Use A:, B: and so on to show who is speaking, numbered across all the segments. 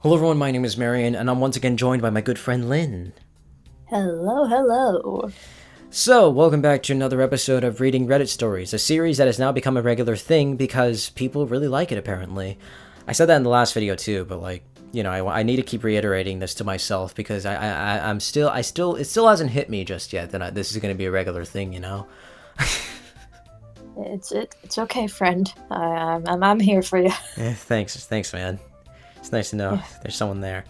A: Hello everyone, my name is Marion, and I'm once again joined by my good friend Linn.
B: Hello, hello.
A: So, welcome back to another episode of Reading Reddit Stories, a series that has now become a regular thing because people really like it apparently. I said that in the last video too, but I need to keep reiterating this to myself because it still hasn't hit me just yet that this is going to be a regular thing.
B: It's okay, friend. I'm here for you.
A: Thanks, man. It's nice to know
B: Yeah.
A: there's someone there.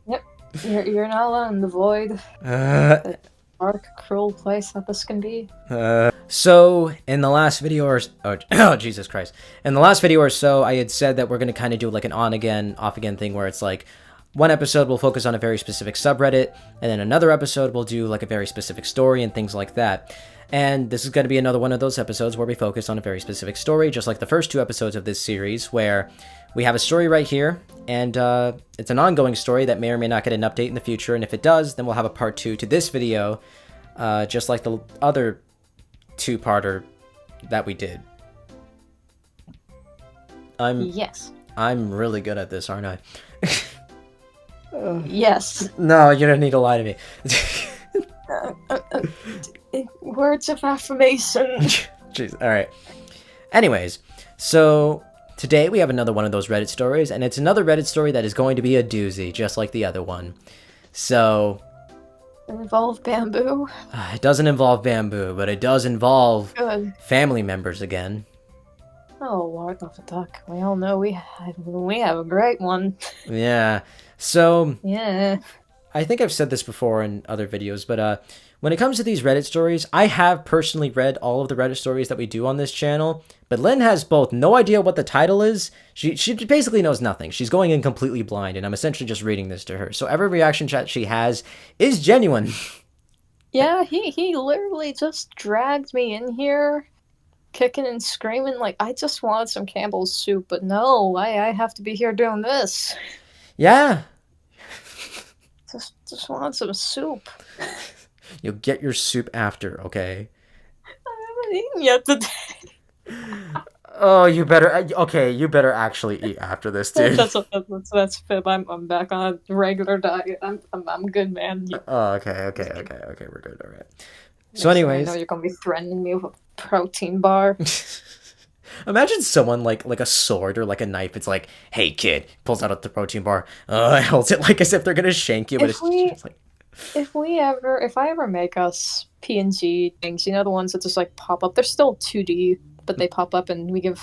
B: Yep. You're not alone. The void,
A: Uh,
B: the dark, cruel place that this can be.
A: So in the last video oh Jesus Christ. In the last video or so, I had said that we're going to kind of do like an on again, off again thing where it's like one episode will focus on a very specific subreddit, and then another episode will do like a very specific story and things like that. And this is going to be another one of those episodes where we focus on a very specific story, just like the first two episodes of this series, where we have a story right here, and it's an ongoing story that may or may not get an update in the future, and if it does, then we'll have a part two to this video, just like the other two-parter that we did.
B: Yes.
A: I'm really good at this, aren't I?
B: Yes.
A: No, you don't need to lie to me.
B: Words of affirmation.
A: Jeez, alright. Anyways, so today we have another one of those Reddit stories, and it's another Reddit story that is going to be a doozy, just like the other one. So,
B: Involve bamboo.
A: it doesn't involve bamboo, but it does involve
B: Good.
A: family members again.
B: Oh, Lord of the Duck. We all know we have a great one.
A: Yeah. So,
B: Yeah.
A: I think I've said this before in other videos, but when it comes to these Reddit stories, I have personally read all of the Reddit stories that we do on this channel, but Lynn has both no idea what the title is. She basically knows nothing. She's going in completely blind, and I'm essentially just reading this to her. So every reaction chat she has is genuine.
B: Yeah, he literally just dragged me in here, kicking and screaming like I just wanted some Campbell's soup, but no, I have to be here doing this.
A: Yeah.
B: Just want some soup.
A: You'll get your soup after, okay?
B: I haven't eaten yet today.
A: Oh, you better. Okay, you better actually eat after this, dude.
B: That's fib. I'm back on a regular diet. I'm good, man.
A: Oh, okay. We're good. All right. So,
B: Next thing I know,
A: anyways,
B: you're gonna be threatening me with a protein bar.
A: imagine someone like a sword or like a knife. It's like, hey kid, pulls out a protein bar, holds it like as if they're gonna shank you, but
B: If
A: it's
B: we
A: just like,
B: if I ever make us PNG things, you know, the ones that just like pop up, they're still 2D, but they pop up and we have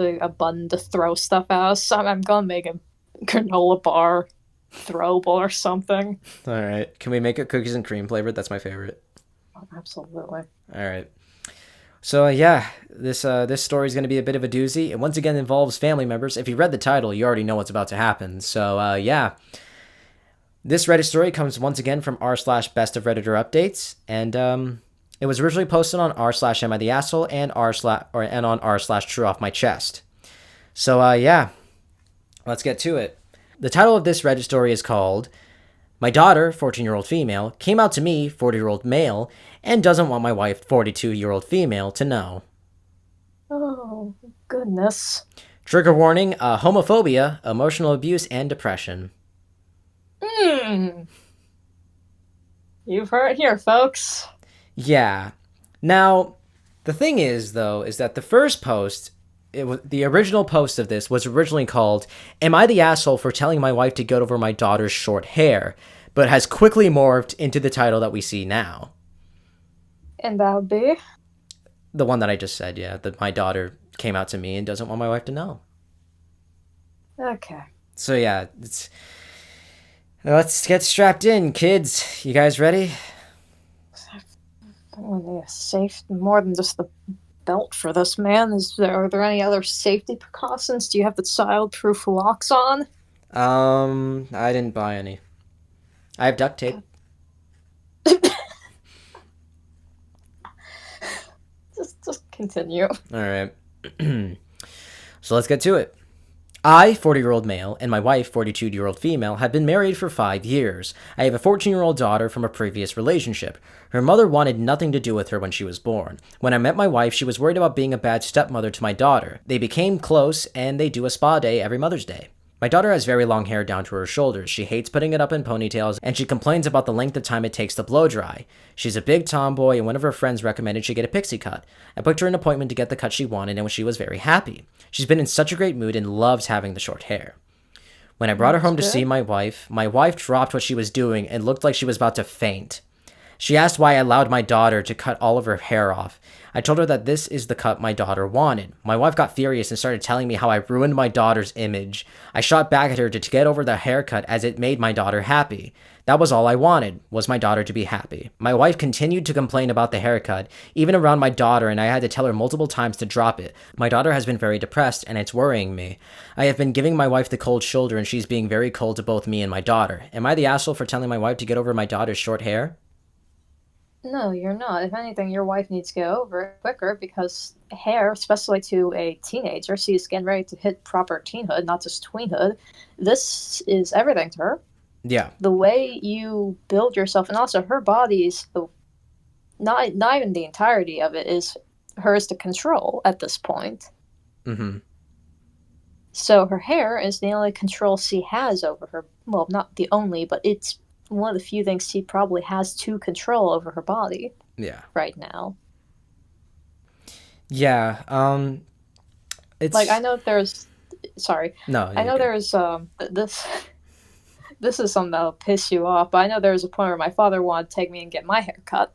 B: a button to throw stuff out. So I'm gonna make a granola bar throwable or something.
A: all right, can we make it cookies and cream flavored? That's my favorite.
B: Absolutely.
A: All right. So yeah, this story is going to be a bit of a doozy. It once again involves family members. If you read the title, you already know what's about to happen. So yeah, this Reddit story comes once again from r/best of Redditor updates, and it was originally posted on r/am I the asshole and on r/true off my chest. So yeah, let's get to it. The title of this Reddit story is called "My daughter, 14-year-old female, came out to me, 40-year-old male, and doesn't want my wife, 42-year-old female, to know."
B: Oh, goodness.
A: Trigger warning: homophobia, emotional abuse, and depression.
B: Hmm. You've heard it here, folks.
A: Yeah. Now, the thing is, though, is that the first post, the original post of this was originally called "Am I the asshole for telling my wife to get over my daughter's short hair?" but has quickly morphed into the title that we see now.
B: And that would be?
A: The one that I just said, yeah, that my daughter came out to me and doesn't want my wife to know.
B: Okay.
A: So yeah, let's get strapped in, kids. You guys ready?
B: Safe more than just the belt for this, man. Are there any other safety precautions? Do you have the child-proof locks on?
A: I didn't buy any. I have duct tape.
B: Just continue.
A: All right. So let's get to it. I, 40-year-old male, and my wife, 42-year-old female, have been married for 5 years. I have a 14-year-old daughter from a previous relationship. Her mother wanted nothing to do with her when she was born. When I met my wife, she was worried about being a bad stepmother to my daughter. They became close, and they do a spa day every Mother's Day. My daughter has very long hair down to her shoulders. She hates putting it up in ponytails, and she complains about the length of time it takes to blow dry. She's a big tomboy, and one of her friends recommended she get a pixie cut. I booked her an appointment to get the cut she wanted, and she was very happy. She's been in such a great mood and loves having the short hair. When I brought her home to see my wife dropped what she was doing and looked like she was about to faint. She asked why I allowed my daughter to cut all of her hair off. I told her that this is the cut my daughter wanted. My wife got furious and started telling me how I ruined my daughter's image. I shot back at her to get over the haircut as it made my daughter happy. That was all I wanted, was my daughter to be happy. My wife continued to complain about the haircut, even around my daughter, and I had to tell her multiple times to drop it. My daughter has been very depressed, and it's worrying me. I have been giving my wife the cold shoulder, and she's being very cold to both me and my daughter. Am I the asshole for telling my wife to get over my daughter's short hair?
B: No, you're not. If anything, your wife needs to get over it quicker because hair, especially to a teenager, she's getting ready to hit proper teenhood, not just tweenhood. This is everything to her.
A: Yeah.
B: The way you build yourself, and also her body is not even the entirety of it is hers to control at this point.
A: Mm-hmm.
B: So her hair is the only control she has over her. Well, not the only, but it's one of the few things she probably has to control over her body.
A: Yeah.
B: Right now.
A: Yeah. It's
B: like I know there's. Sorry.
A: No.
B: I know there's this. This is something that'll piss you off, but I know there was a point where my father wanted to take me and get my hair cut.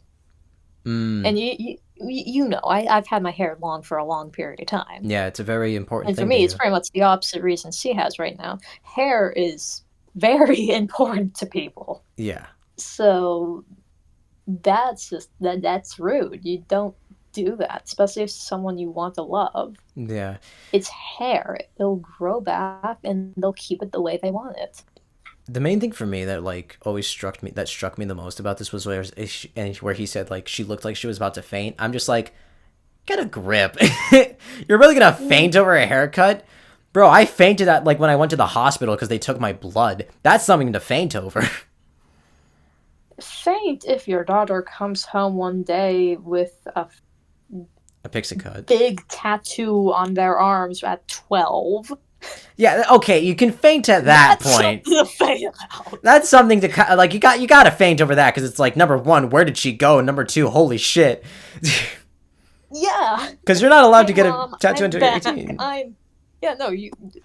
B: And you know, I've had my hair long for a long period of time.
A: Yeah, it's a very important thing.
B: And for me, it's pretty much the opposite reason she has right now. Hair is very important to people.
A: Yeah.
B: So that's just that's rude. You don't do that, especially if it's someone you want to love.
A: Yeah.
B: It's hair. It'll grow back and they'll keep it the way they want it.
A: The main thing for me that always struck me the most about this was where he said she looked like she was about to faint. I'm just like, get a grip. You're really gonna faint over a haircut? Bro, I fainted when I went to the hospital because they took my blood. That's something to faint over.
B: Faint if your daughter comes home one day with a
A: pixie cut.
B: Big tattoo on their arms at 12.
A: Yeah, okay, you can faint at that point.
B: Something to faint about.
A: That's something to you gotta faint over that because it's like, number one, where did she go? Number two, holy shit.
B: Yeah.
A: Because you're not allowed to get
B: Mom,
A: a tattoo until you're 18.
B: Yeah, no,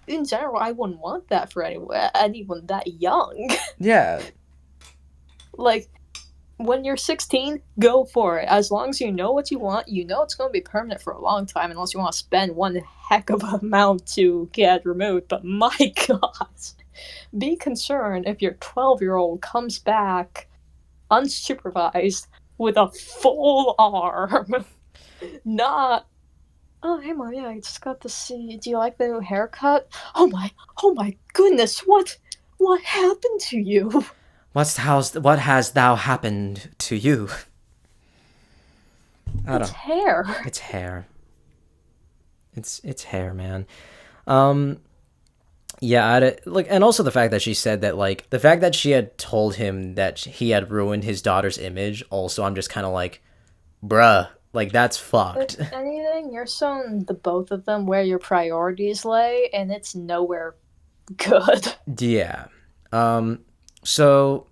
B: in general, I wouldn't want that for anyone that young.
A: Yeah.
B: Like, when you're 16, go for it. As long as you know what you want, you know it's going to be permanent for a long time, unless you want to spend one heck of an amount to get removed. But my God, be concerned if your 12-year-old comes back unsupervised with a full arm. Not, oh, hey, Mom, yeah, I just got to see, do you like the new haircut? Oh my goodness, what happened to you?
A: What has thou happened to you?
B: It's hair.
A: It's hair. It's hair, man. Yeah, and also the fact that she said that, the fact that she had told him that he had ruined his daughter's image, also, I'm just kind of like, bruh, that's fucked.
B: If anything, you're showing the both of them where your priorities lay, and it's nowhere good.
A: Yeah. So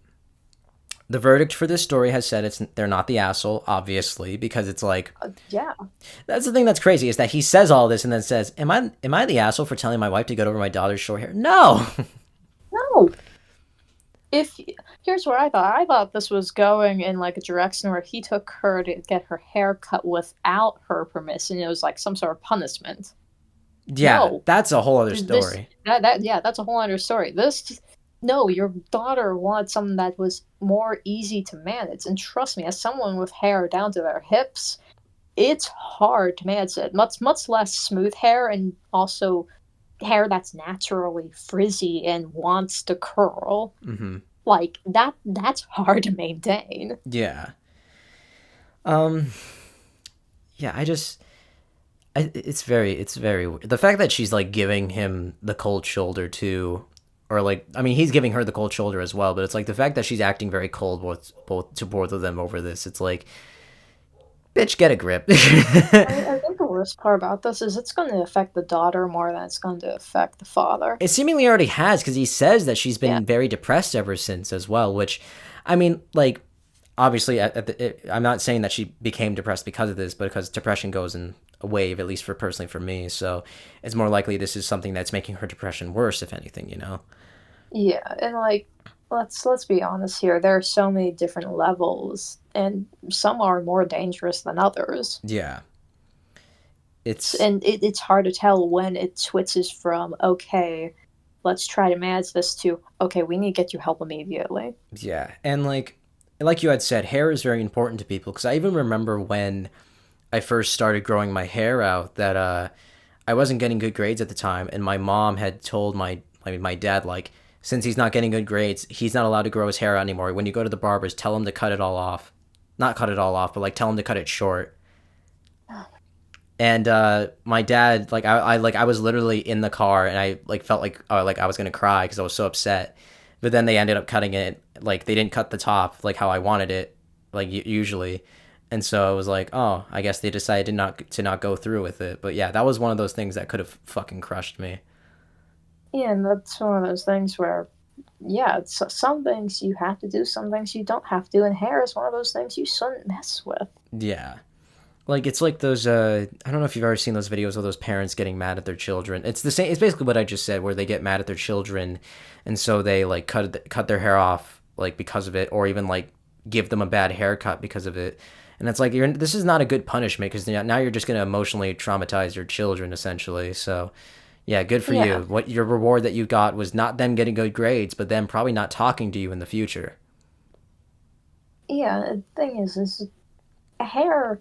A: the verdict for this story has said they're not the asshole, obviously, because it's
B: yeah.
A: That's the thing that's crazy is that he says all this and then says, "Am I the asshole for telling my wife to get over my daughter's short hair?" No.
B: No. Here's where I thought this was going in a direction where he took her to get her hair cut without her permission. It was like some sort of punishment.
A: Yeah,
B: no.
A: That's a whole other story.
B: That's a whole other story. No, your daughter wanted something that was more easy to manage. And trust me, as someone with hair down to their hips, it's hard to manage it. Much less smooth hair and also hair that's naturally frizzy and wants to curl.
A: Mm-hmm.
B: That's hard to maintain.
A: Yeah. Yeah, it's very weird. The fact that she's giving him the cold shoulder too, or he's giving her the cold shoulder as well, but it's the fact that she's acting very cold with both of them over this. It's bitch, get a grip.
B: I think a worst part about this is it's going to affect the daughter more than it's going to affect the father.
A: It seemingly already has, because he says that she's
B: Yeah.
A: been very depressed ever since as well, which, I mean, like, obviously, I'm not saying that she became depressed because of this, but because depression goes in a wave, at least for personally for me. So it's more likely this is something that's making her depression worse, if anything, you know?
B: Yeah, and like let's be honest here. There are so many different levels, and some are more dangerous than others.
A: Yeah. It's,
B: And it's hard to tell when it switches from okay, let's try to manage this to okay, we need to get you help immediately.
A: yeah. And like you had said, hair is very important to people, because I even remember when I first started growing my hair out that I wasn't getting good grades at the time, and my mom had told my dad, like, since he's not getting good grades, he's not allowed to grow his hair out anymore. When you go to the barbers, tell him to cut it all off. Not cut it all off, but like tell him to cut it short. And my dad, like I was literally in the car, and I like felt like I was gonna cry because I was so upset. But then they ended up cutting it. Like they didn't cut the top like how I wanted it, like usually. And so I was like, oh, I guess they decided to not go through with it. But yeah, that was one of those things that could have fucking crushed me.
B: Yeah, and that's one of those things where yeah, it's, some things you have to do, some things you don't have to, and hair is one of those things you shouldn't mess with.
A: Yeah. Like it's like those I don't know if you've ever seen those videos of those parents getting mad at their children. It's the same, it's basically what I just said, where they get mad at their children, and so they like cut their hair off like because of it, or even like give them a bad haircut because of it. And it's like this is not a good punishment, because now you're just going to emotionally traumatize your children essentially. So yeah, good for
B: Yeah,
A: you. What your reward that you got was not them getting good grades, but them probably not talking to you in the future.
B: yeah. The thing is hair.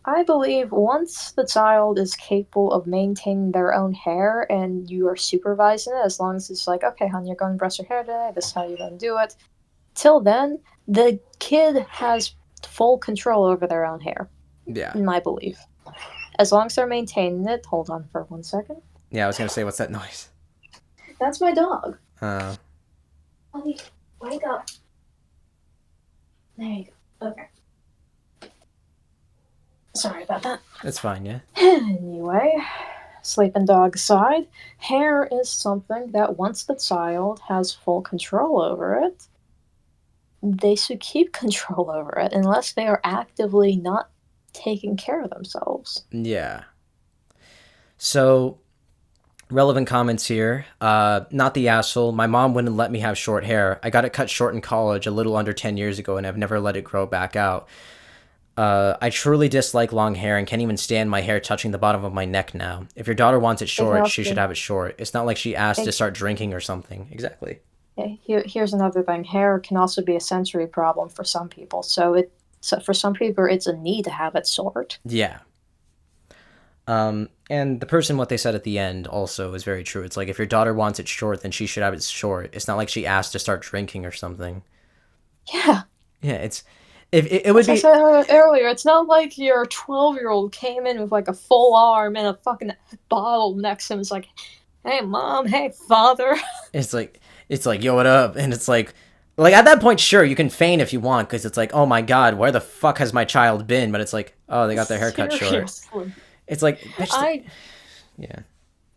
B: I believe once the child is capable of maintaining their own hair and you are supervising it, as long as it's like, okay, hon, you're going to brush your hair today, this is how you're going to do it. Till then, the kid has full control over their own hair,
A: Yeah.
B: in my belief. As long as they're maintaining it. Hold on for 1 second.
A: Yeah, I was gonna say, what's that noise?
B: That's my dog.
A: Uh,
B: Honey, wake up. There you go. Okay. Sorry about that.
A: it's fine, yeah.
B: Anyway, sleeping dog aside, hair is something that once the child has full control over it, they should keep control over it unless they are actively not taking care of themselves.
A: Yeah. So relevant comments here. Not the asshole. My mom wouldn't let me have short hair. I got it cut short in college a little under 10 years ago, and I've never let it grow back out. I truly dislike long hair and can't even stand my hair touching the bottom of my neck now. If your daughter wants it short, she should have it short. It's not like she asked to start drinking or something. Exactly.
B: Here's another thing. Hair can also be a sensory problem for some people. So for some people, it's a need to have it short.
A: Yeah. And the person, what they said at the end also is very true. It's like if your daughter wants it short, then she should have it short. It's not like she asked to start drinking or something.
B: Yeah.
A: Yeah, it's if it would
B: As I
A: be.
B: said earlier, it's not like your 12-year-old came in with like a full arm and a fucking bottle next to him. It's like, hey mom, hey father.
A: It's like yo, what up? And it's like at that point, sure, you can feign if you want, because it's like, oh my god, where the fuck has my child been? But it's like, oh, they got their hair cut short.
B: Seriously.
A: It's like, bitch, yeah,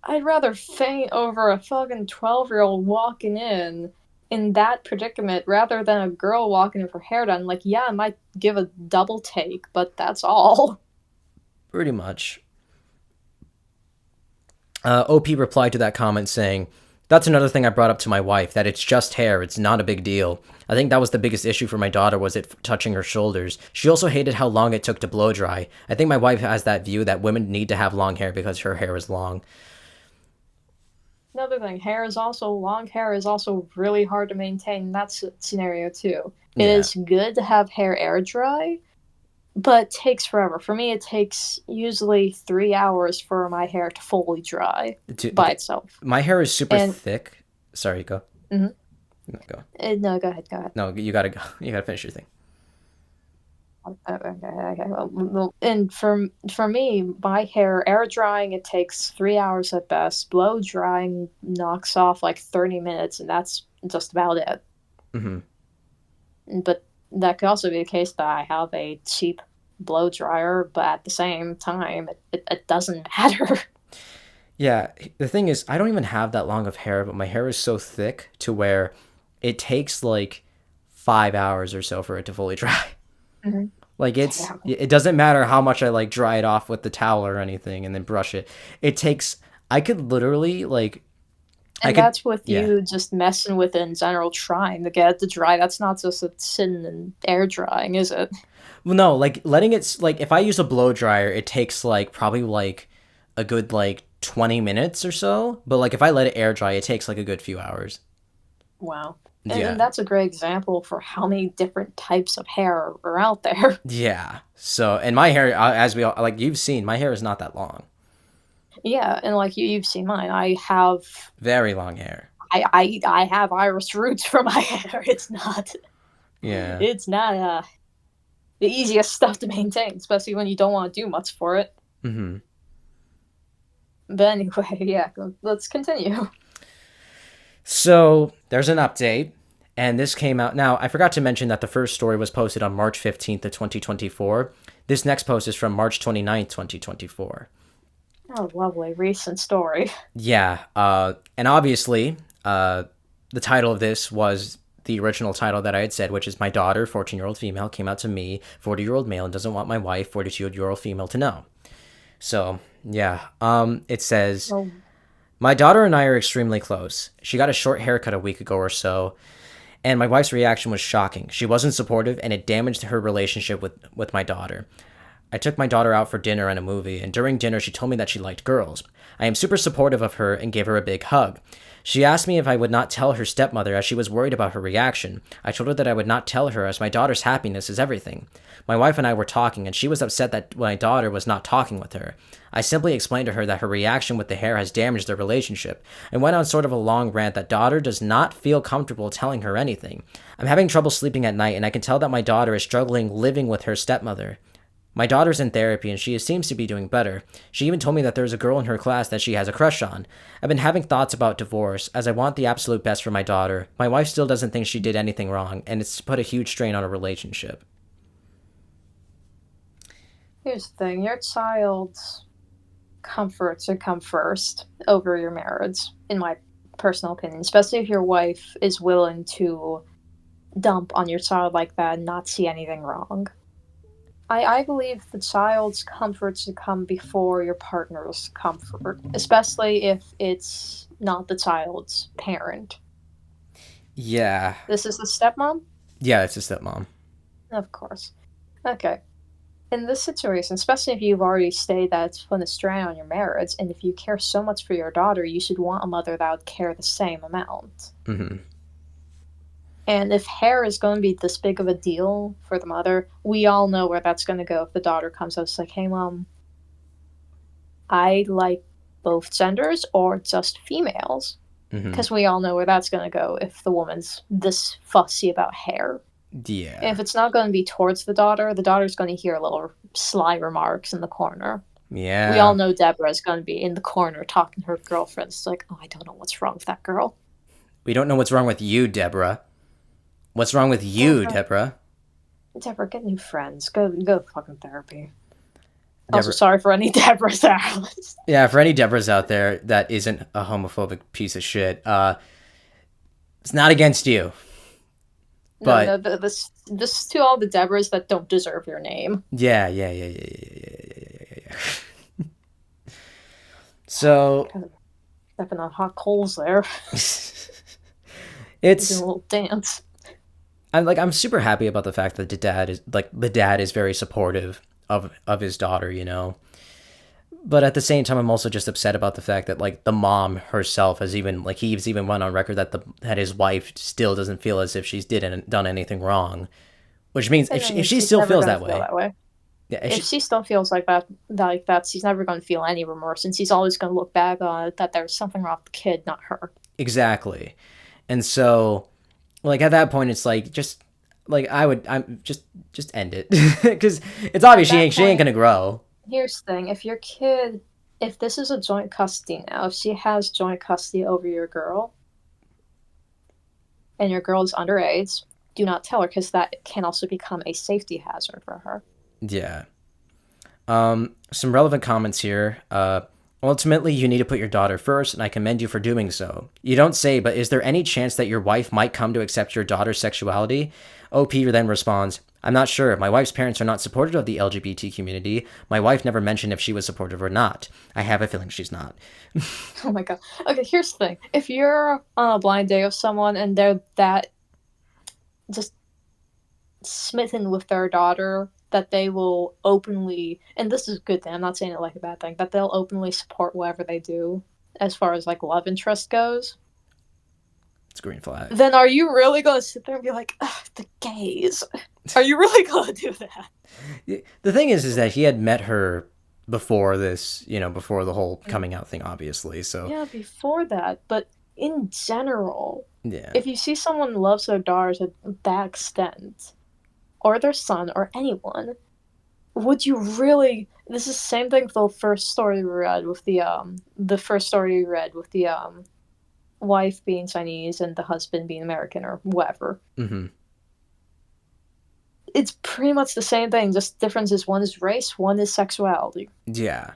B: I'd rather faint over a fucking 12-year-old walking in that predicament rather than a girl walking in with her hair done. Like, yeah, I might give a double take, but that's all.
A: pretty much. OP replied to that comment saying, that's another thing I brought up to my wife, that it's just hair, it's not a big deal. I think that was the biggest issue for my daughter, was it touching her shoulders. She also hated how long it took to blow dry. I think my wife has that view that women need to have long hair because her hair is long.
B: Another thing, long hair is also really hard to maintain in that scenario too. It
A: Yeah.
B: is good to have hair air dry, but it takes forever. For me, it takes usually 3 hours for my hair to fully dry by
A: Okay,
B: itself.
A: my hair is super
B: And
A: thick. Sorry, go.
B: Mhm.
A: No, go.
B: No, go ahead, go ahead.
A: No, you gotta go. You gotta finish your thing.
B: Okay. Well, and for me, my hair air drying it takes 3 hours at best. Blow drying knocks off like 30 minutes, and that's just about it.
A: Hmm.
B: But that could also be the case that I have a cheap blow dryer, but at the same time, it doesn't matter.
A: Yeah, the thing is, I don't even have that long of hair, but my hair is so thick to where it takes like 5 hours or so for it to fully dry.
B: Hmm.
A: Like
B: Damn.
A: it doesn't matter how much I like dry it off with the towel or anything and then brush it. It takes I could literally like I
B: And
A: could
B: that's with
A: yeah.
B: you just messing with it in general, trying to get it to dry. That's not just a sitting and air drying, is it?
A: Well, no, like letting it like if I use a blow dryer, it takes like probably like a good like 20 minutes or so, but like if I let it air dry, it takes like a good few hours.
B: Wow. And
A: Yeah.
B: that's a great example for how many different types of hair are out there.
A: Yeah. So, and my hair as we all like you've seen, my hair is not that long.
B: Yeah, and like you've seen mine. I have
A: Very long hair.
B: I have iris roots for my hair.
A: Yeah.
B: It's not the easiest stuff to maintain, especially when you don't want to do much for it.
A: Mhm.
B: But anyway, yeah, let's continue.
A: So, there's an update. And this came out. Now, I forgot to mention that the first story was posted on March 15th of 2024. This next post is from March 29th, 2024.
B: Oh, lovely recent story.
A: Yeah, and obviously, the title of this was the original title that I had said, which is My Daughter, 14-year-old female, came out to me, 40-year-old male, and doesn't want my wife, 42-year-old female, to know. So, yeah, it says,
B: Well,
A: My daughter and I are extremely close. She got a short haircut a week ago or so, and my wife's reaction was shocking. She wasn't supportive, and it damaged her relationship with my daughter. I took my daughter out for dinner and a movie, and during dinner, she told me that she liked girls. I am super supportive of her and gave her a big hug. She asked me if I would not tell her stepmother as she was worried about her reaction. I told her that I would not tell her as my daughter's happiness is everything. My wife and I were talking, and she was upset that my daughter was not talking with her. I simply explained to her that her reaction with the hair has damaged their relationship, and went on sort of a long rant that daughter does not feel comfortable telling her anything. I'm having trouble sleeping at night, and I can tell that my daughter is struggling living with her stepmother. My daughter's in therapy and she seems to be doing better. She even told me that there's a girl in her class that she has a crush on. I've been having thoughts about divorce as I want the absolute best for my daughter. My wife still doesn't think she did anything wrong, and it's put a huge strain on our relationship.
B: here's the thing: your child's comfort should come first over your marriage, in my personal opinion. Especially if your wife is willing to dump on your child like that and not see anything wrong. I believe the child's comfort should come before your partner's comfort, especially if it's not the child's parent.
A: Yeah.
B: This is the stepmom?
A: Yeah, it's a stepmom.
B: Of course. Okay. In this situation, especially if you've already stated that it's put a strain on your marriage, and if you care so much for your daughter, you should want a mother that would care the same amount.
A: Mm-hmm.
B: And if hair is going to be this big of a deal for the mother, we all know where that's going to go if the daughter comes out. It's like, hey, mom, I like both genders or just females.
A: Mm-hmm.
B: Because we all know where that's going to go if the woman's this fussy about hair. And
A: Yeah.
B: if it's not going to be towards the daughter's going to hear little sly remarks in the corner. We all
A: Yeah.
B: know Deborah's going to be in the corner talking to her girlfriend. It's like, oh, I don't know what's wrong with that girl.
A: We don't know what's wrong with you, Deborah. What's wrong with you,
B: Deborah,
A: Deborah?
B: Deborah, get new friends. Go fucking therapy. Also,
A: Deborah.
B: sorry for any Deborahs out.
A: Yeah, for any Deborahs out there that isn't a homophobic piece of shit, it's not against you.
B: No,
A: But
B: this to all the Deborahs that don't deserve your name.
A: yeah, yeah, yeah, yeah, yeah, yeah, yeah, yeah, yeah. So
B: Kind of stepping on hot coals there. Doing a
A: it's
B: little dance.
A: I'm super happy about the fact that the dad is very supportive of his daughter, you know. But at the same time, I'm also just upset about the fact that like the mom herself has even like he's even went on record that his wife still doesn't feel as if she's done anything wrong, which means
B: I
A: if
B: mean,
A: she
B: she's
A: still
B: never
A: feels
B: gonna
A: that
B: feel
A: way,
B: that way.
A: yeah,
B: If she still feels like that, she's never gonna feel any remorse, and she's always gonna look back on it that there's something wrong with the kid, not her.
A: exactly, and so like at that point, it's like just like I'm just end it because it's
B: At
A: obvious
B: that
A: she ain't
B: point,
A: gonna grow.
B: here's the thing: if this is a joint custody now, if she has joint custody over your girl, and your girl is underage, do not tell her because that can also become a safety hazard for her.
A: Yeah. Some relevant comments here. Ultimately, you need to put your daughter first, and I commend you for doing so. You don't say, but is there any chance that your wife might come to accept your daughter's sexuality? OP then responds, I'm not sure. My wife's parents are not supportive of the LGBT community. My wife never mentioned if she was supportive or not. I have a feeling she's not.
B: Oh my god. Okay, here's the thing. If you're on a blind date with someone and they're that just smitten with their daughter that they will openly, and this is a good thing, I'm not saying it like a bad thing, that they'll openly support whatever they do as far as like love interest goes,
A: It's a green flag.
B: then are you really going to sit there and be like, ugh, the gays? Are you really going to do that?
A: The thing is that he had met her before this, before the whole coming out thing, obviously. So
B: Yeah, before that, but in general,
A: yeah,
B: if you see someone loves their daughters to that extent, or their son, or anyone, would you really? This is the same thing with the first story we read with the first story we read with the wife being Chinese and the husband being American or whatever.
A: mm-hmm.
B: It's pretty much the same thing. Just difference is one is race, one is sexuality.
A: Yeah.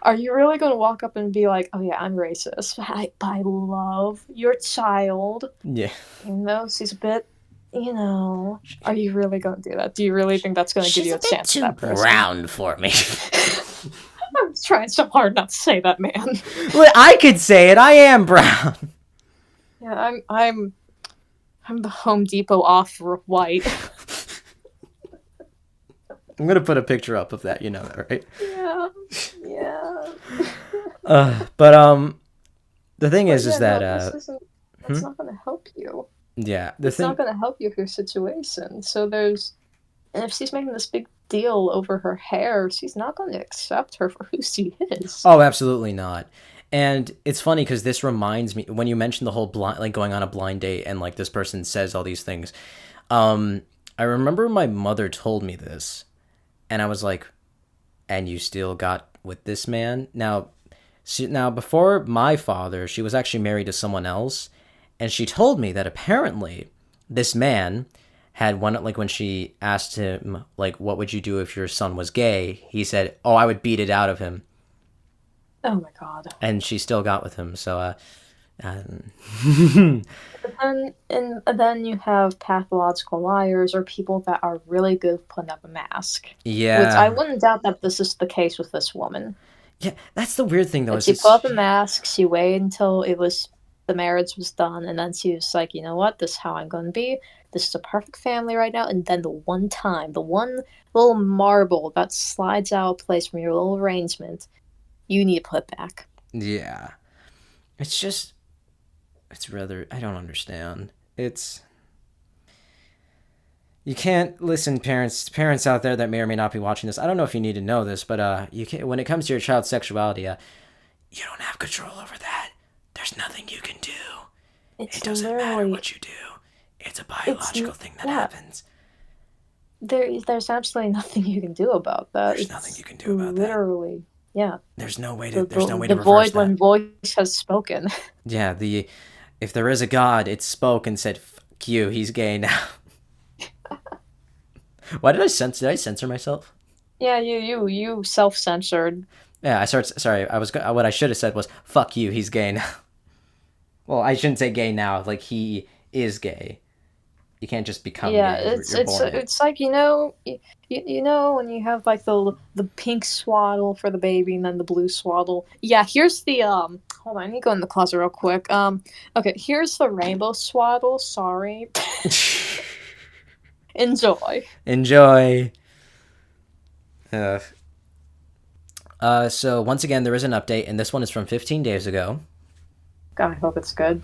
B: Are you really going to walk up and be like, oh yeah, I'm racist. I love your child.
A: Yeah.
B: She's a bit, are you really going to do that? Do you really think that's going to give you a chance at that person?
A: She's brown for me.
B: I'm trying so hard not to say that, man.
A: Well, I could say it. I am brown.
B: Yeah, I'm the Home Depot off-white.
A: I'm gonna put a picture up of that. You know that, right?
B: Yeah.
A: But the thing is that
B: that's not going to help you.
A: Yeah,
B: It's not going to help you with your situation. So and if she's making this big deal over her hair, she's not going to accept her for who she is.
A: Oh, absolutely not. And it's funny because this reminds me when you mentioned the whole going on a blind date and like this person says all these things. I remember my mother told me this, and I was like, "And you still got with this man?" Now, before my father, she was actually married to someone else, and she told me that apparently this man had one, like when she asked him like, "What would you do if your son was gay?" He said, "Oh, I would beat it out of him."
B: Oh my god.
A: And she still got with him, so
B: and then you have pathological liars or people that are really good at putting up a mask.
A: Yeah.
B: Which I wouldn't doubt that this is the case with this woman.
A: Yeah, that's the weird thing, though.
B: She put up a mask, she waited until the marriage was done, and then she was like, you know what, this is how I'm going to be. This is a perfect family right now. And then the one little marble that slides out of place from your little arrangement, you need to put it back.
A: Yeah. It's rather, I don't understand. You can't listen, parents out there that may or may not be watching this. I don't know if you need to know this, but you can't, when it comes to your child's sexuality, you don't have control over that. There's nothing you can do. It doesn't matter what you do. It's a biological thing that happens.
B: There's absolutely nothing you can do about that.
A: There's nothing you can do about that.
B: Literally, yeah.
A: There's no way to reverse that.
B: The void when voice has spoken.
A: Yeah, if there is a God, it spoke and said, "Fuck you, he's gay now." Why did I censor myself?
B: Yeah, you self-censored.
A: Yeah, sorry. What I should have said was, "Fuck you, he's gay now." Well, I shouldn't say gay now. Like, he is gay. You can't just become gay.
B: It's like you know when you have like the pink swaddle for the baby and then the blue swaddle. Yeah, here's the hold on, I need to go in the closet real quick. Okay, here's the rainbow swaddle. Sorry. Enjoy.
A: So once again, there is an update, and this one is from 15 days ago.
B: God, I hope it's good.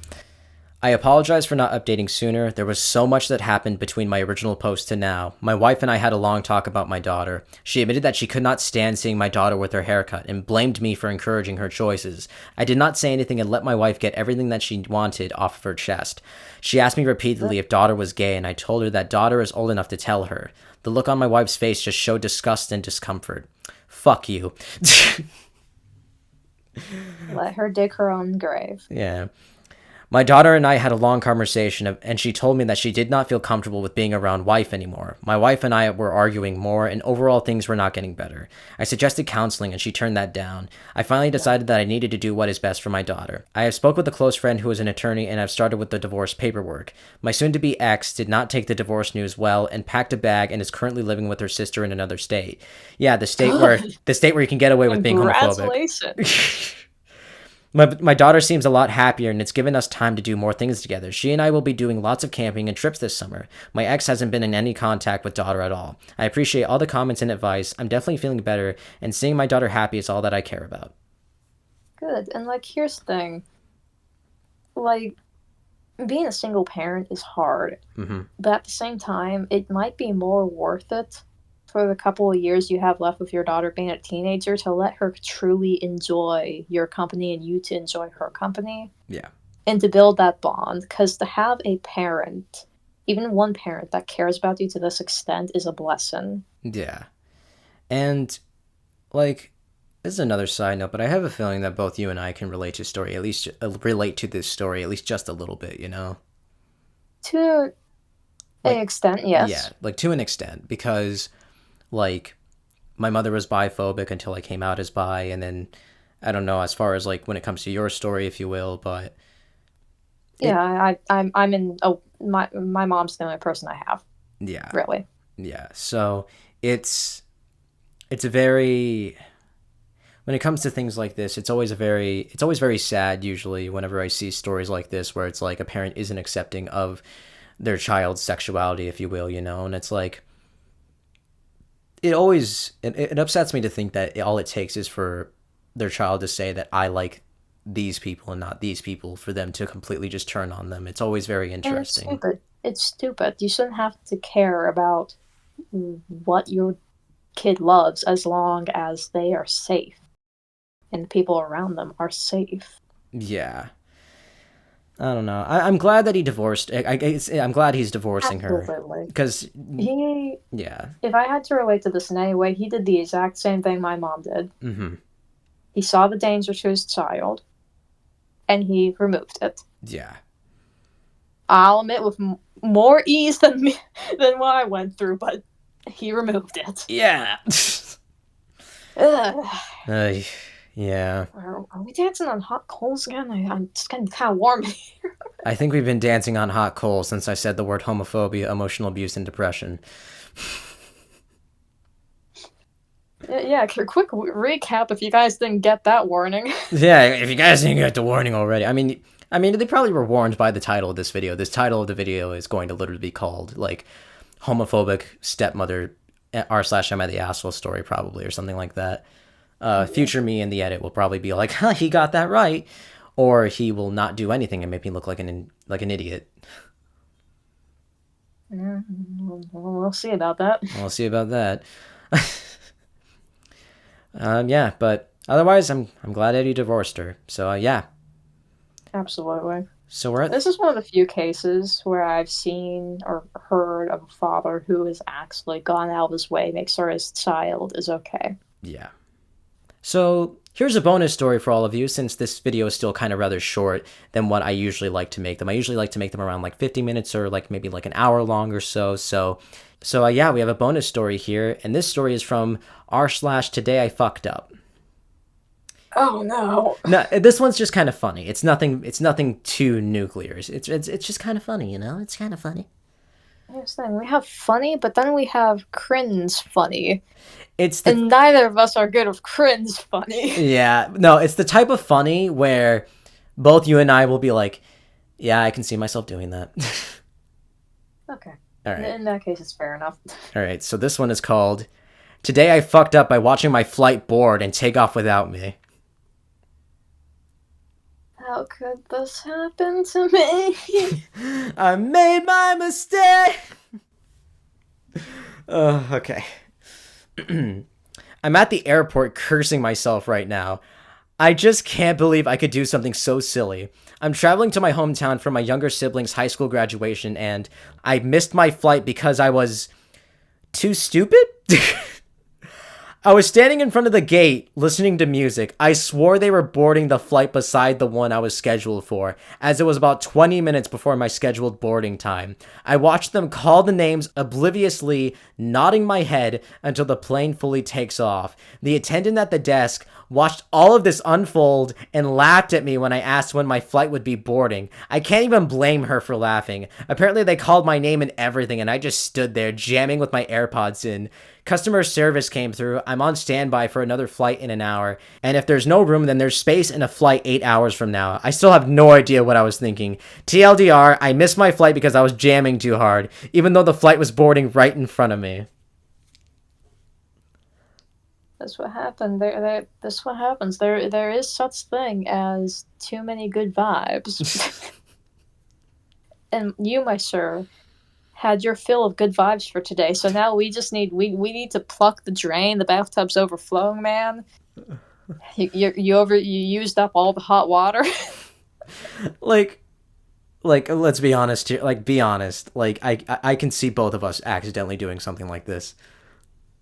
A: I apologize for not updating sooner. There was so much that happened between my original post to now. My wife and I had a long talk about my daughter. She admitted that she could not stand seeing my daughter with her haircut and blamed me for encouraging her choices. I did not say anything and let my wife get everything that she wanted off of her chest. She asked me repeatedly if daughter was gay, and I told her that daughter is old enough to tell her. The look on my wife's face just showed disgust and discomfort. Fuck you.
B: Let her dig her own grave.
A: Yeah. My daughter and I had a long conversation, and she told me that she did not feel comfortable with being around wife anymore. My wife and I were arguing more, and overall things were not getting better. I suggested counseling, and she turned that down. I finally decided that I needed to do what is best for my daughter. I have spoke with a close friend who is an attorney, and have started with the divorce paperwork. My soon-to-be ex did not take the divorce news well, and packed a bag, and is currently living with her sister in another state. Yeah, the state where you can get away with being homophobic.
B: Congratulations.
A: My daughter seems a lot happier, and it's given us time to do more things together. She and I will be doing lots of camping and trips this summer. My ex hasn't been in any contact with daughter at all. I appreciate all the comments and advice. I'm definitely feeling better, and seeing my daughter happy is all that I care about.
B: Good. And like, here's the thing. Like, being a single parent is hard, but at the same time, it might be more worth it for the couple of years you have left with your daughter being a teenager to let her truly enjoy your company and you to enjoy her company.
A: Yeah.
B: And to build that bond, because to have a parent, even one parent that cares about you to this extent is a blessing.
A: Yeah. And, like, this is another side note, but I have a feeling that both you and I can relate to story, at least relate to this story, at least just a little bit, you know?
B: To an extent, yes.
A: Yeah, like, to an extent, because, like, my mother was biphobic until I came out as bi, and then, I don't know, as far as, like, when it comes to your story, if you will, but...
B: I'm in... Oh, my mom's the only person I have.
A: Yeah.
B: Really.
A: Yeah, so it's a very... When it comes to things like this, it's always very sad, usually, whenever I see stories like this, where it's like a parent isn't accepting of their child's sexuality, if you will, you know, and it's like... It upsets me to think that all it takes is for their child to say that I like these people and not these people, for them to completely just turn on them. It's always very interesting.
B: And it's stupid. You shouldn't have to care about what your kid loves as long as they are safe and the people around them are safe.
A: Yeah. I don't know. I'm glad that he divorced. I'm glad he's divorcing
B: Absolutely.
A: her. Because yeah.
B: If I had to relate to this in any way, he did the exact same thing my mom did.
A: Mm-hmm.
B: He saw the danger to his child, and he removed it.
A: Yeah.
B: I'll admit, with more ease than what I went through, but he removed it.
A: Yeah. Yeah.
B: Are we dancing on hot coals again? I'm just getting kind of warm here.
A: I think we've been dancing on hot coals since I said the word homophobia, emotional abuse, and depression.
B: Yeah, quick recap if you guys didn't get that warning.
A: Yeah, if you guys didn't get the warning already. I mean, they probably were warned by the title of this video. This title of the video is going to literally be called, like, Homophobic Stepmother r/Am I the Asshole Story, probably, or something like that. Future me in the edit will probably be like, huh, he got that right. Or he will not do anything and make me look like an idiot.
B: We'll see about that.
A: We'll see about that. Yeah, but otherwise, I'm glad Eddie divorced her. So, yeah.
B: Absolutely.
A: So
B: this is one of the few cases where I've seen or heard of a father who has actually gone out of his way to make sure his child is okay.
A: Yeah. So here's a bonus story for all of you, since this video is still kind of rather short than what I usually like to make them. I usually like to make them around like 50 minutes or like maybe like an hour long or so. So yeah, we have a bonus story here, and this story is from r/Today I Fucked Up.
B: Oh no.
A: No, this one's just kind of funny. It's nothing too nuclear. It's just kind of funny, you know? It's kind of funny.
B: Here's the thing, we have funny, but then we have cringe funny.
A: And
B: neither of us are good with cringe funny.
A: Yeah, no, it's the type of funny where both you and I will be like, yeah, I can see myself doing that.
B: Okay.
A: All right.
B: In that case, it's fair enough.
A: All right, so this one is called, Today I Fucked Up by Watching My Flight Board and Take Off Without Me.
B: How could this happen to me?
A: I made my mistake. Okay. I'm at the airport cursing myself right now. I just can't believe I could do something so silly. I'm traveling to my hometown for my younger sibling's high school graduation, and I missed my flight because I was too stupid? I was standing in front of the gate listening to music. I swore they were boarding the flight beside the one I was scheduled for, as it was about 20 minutes before my scheduled boarding time. I watched them call the names obliviously, nodding my head until the plane fully takes off. The attendant at the desk watched all of this unfold and laughed at me when I asked when my flight would be boarding. I can't even blame her for laughing. Apparently they called my name and everything, and I just stood there jamming with my AirPods in. Customer service came through. I'm on standby for another flight in an hour. And if there's no room, then there's space in a flight 8 hours from now. I still have no idea what I was thinking. TLDR, I missed my flight because I was jamming too hard, even though the flight was boarding right in front of me.
B: That's what happened. That's what happens. There is such thing as too many good vibes. And you, my sir, had your fill of good vibes for today. So now we just need we need to pluck the drain. The bathtub's overflowing, man. You used up all the hot water.
A: like let's be honest here. Like, be honest. Like, I can see both of us accidentally doing something like this.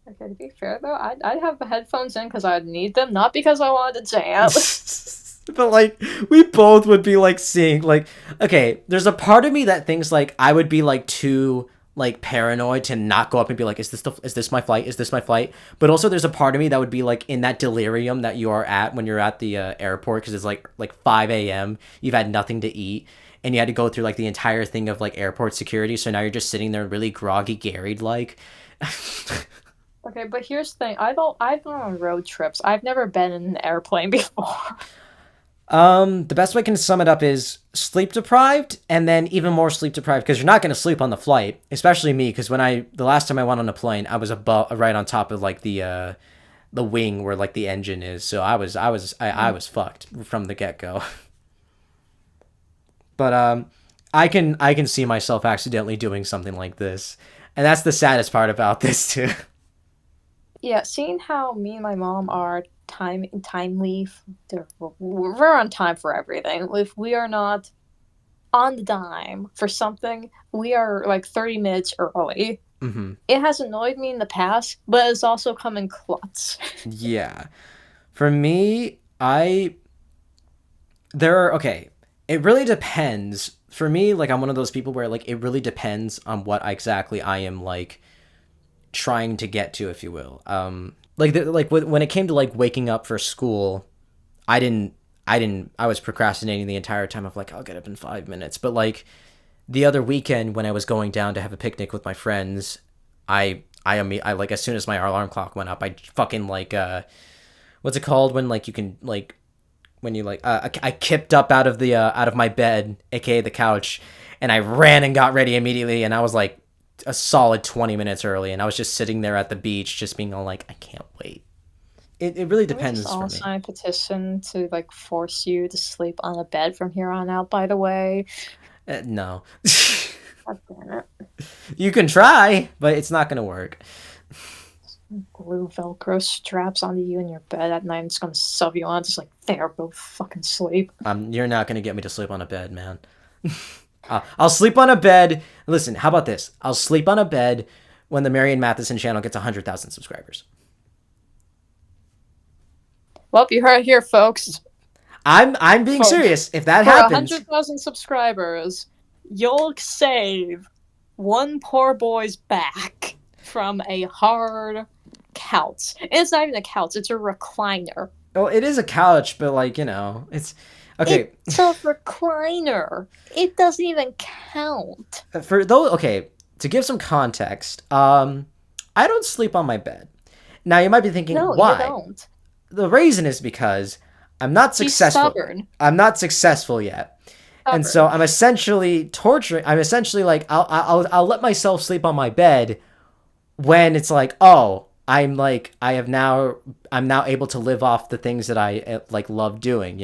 B: Okay, to be fair though, I'd have the headphones in because I'd need them, not because I wanted to jam.
A: But like, we both would be like seeing like, okay, there's a part of me that thinks like I would be like too like paranoid to not go up and be like, is this my flight? Is this my flight? But also there's a part of me that would be like in that delirium that you are at when you're at the airport, because it's like 5 a.m. You've had nothing to eat. And you had to go through like the entire thing of like airport security. So now you're just sitting there really groggy, garried like.
B: Okay, but here's the thing. I've gone on road trips. I've never been in an airplane before.
A: The best way I can sum it up is sleep deprived, and then even more sleep deprived because you're not going to sleep on the flight, especially me. Because the last time I went on a plane, I was right on top of like the wing where like the engine is. So I was fucked from the get go. But I can see myself accidentally doing something like this, and that's the saddest part about this too.
B: Yeah, seeing how me and my mom are timely, we're on time for everything. If we are not on the dime for something, we are like 30 minutes early.
A: Mm-hmm.
B: It has annoyed me in the past, but it's also come in clutch.
A: Yeah. For me, okay, it really depends. For me, like, I'm one of those people where like it really depends on what exactly I am like trying to get to, if you will. When it came to like waking up for school, I was procrastinating the entire time of like, I'll get up in 5 minutes. But like the other weekend when I was going down to have a picnic with my friends, I like, as soon as my alarm clock went up, I fucking like, what's it called when like you can like, when you like, I kipped up out of my bed, aka the couch, and I ran and got ready immediately, and I was like a solid 20 minutes early, and I was just sitting there at the beach just being all like, I can't wait. It really depends
B: Can we
A: for
B: just
A: me.
B: all sign a petition to like force you to sleep on a bed from here on out, by the way?
A: No.
B: God damn it.
A: You can try, but it's not gonna work.
B: Glue Velcro straps onto you in your bed at night. I'm just gonna sub you on, just like, there, go fucking sleep.
A: You're not gonna get me to sleep on a bed, man. I'll sleep on a bed. Listen, how about this? I'll sleep on a bed when the Marion Matheson channel gets 100,000 subscribers.
B: Well, you heard it here, folks.
A: I'm being serious. If that happens,
B: 100,000 subscribers, you'll save one poor boy's back from a hard couch. And it's not even a couch; it's a recliner.
A: well, it is a couch, but like, it's okay.
B: It's a recliner. It doesn't even count.
A: Okay, to give some context, I don't sleep on my bed. Now you might be thinking,
B: No,
A: why?
B: you don't.
A: The reason is because I'm not successful.
B: He's stubborn.
A: I'm not successful yet.
B: Stubborn.
A: And so I'm essentially torturing. I'm essentially like, I'll let myself sleep on my bed when it's like, oh, I'm now able to live off the things that I like love doing,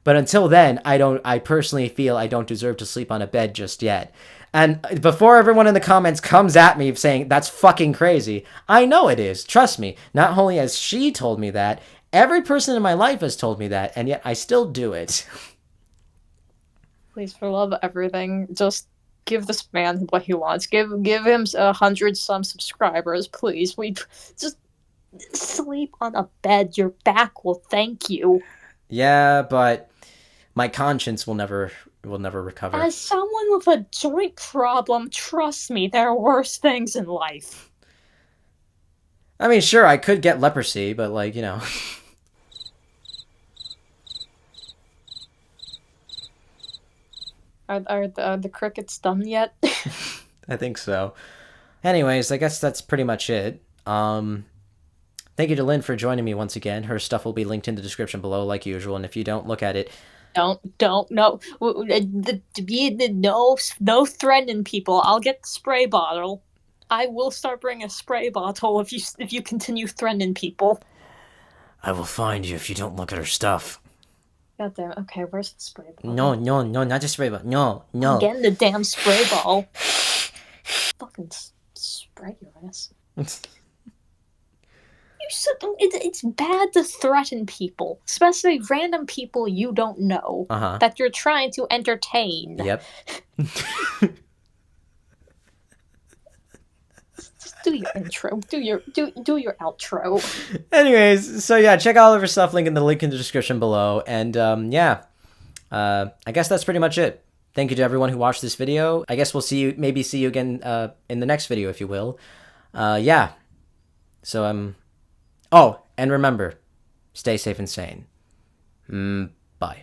A: But until then, I personally feel I don't deserve to sleep on a bed just yet. And before everyone in the comments comes at me saying that's fucking crazy, I know it is. Trust me. Not only has she told me that, every person in my life has told me that, and yet I still do it.
B: Please, for love of everything, just give this man what he wants. Give him 100 some subscribers, please. We just Sleep on a bed. Your back will thank you.
A: Yeah, but my conscience will never recover.
B: As someone with a joint problem, trust me, there are worse things in life.
A: I mean, sure, I could get leprosy, but like, you know.
B: Are the crickets done yet?
A: I think so. Anyways, I guess that's pretty much it. Thank you to Linn for joining me once again. Her stuff will be linked in the description below, like usual, and if you don't look at it,
B: Don't no no threatening people. I'll get the spray bottle. I will start bringing a spray bottle if you continue threatening people.
A: I will find you if you don't look at her stuff.
B: God damn. Okay, where's the spray bottle?
A: No, no, no, not the spray bottle. No, no.
B: I'm getting the damn spray bottle. Fucking spray your ass. It's bad to threaten people, especially random people you don't know that you're trying to entertain.
A: Yep.
B: Just do your intro. Do your outro.
A: Anyways, so yeah, check out all of her stuff. Link in the description below, and yeah, I guess that's pretty much it. Thank you to everyone who watched this video. I guess we'll maybe see you again in the next video, if you will. Yeah. So oh, and remember, stay safe and sane. Bye.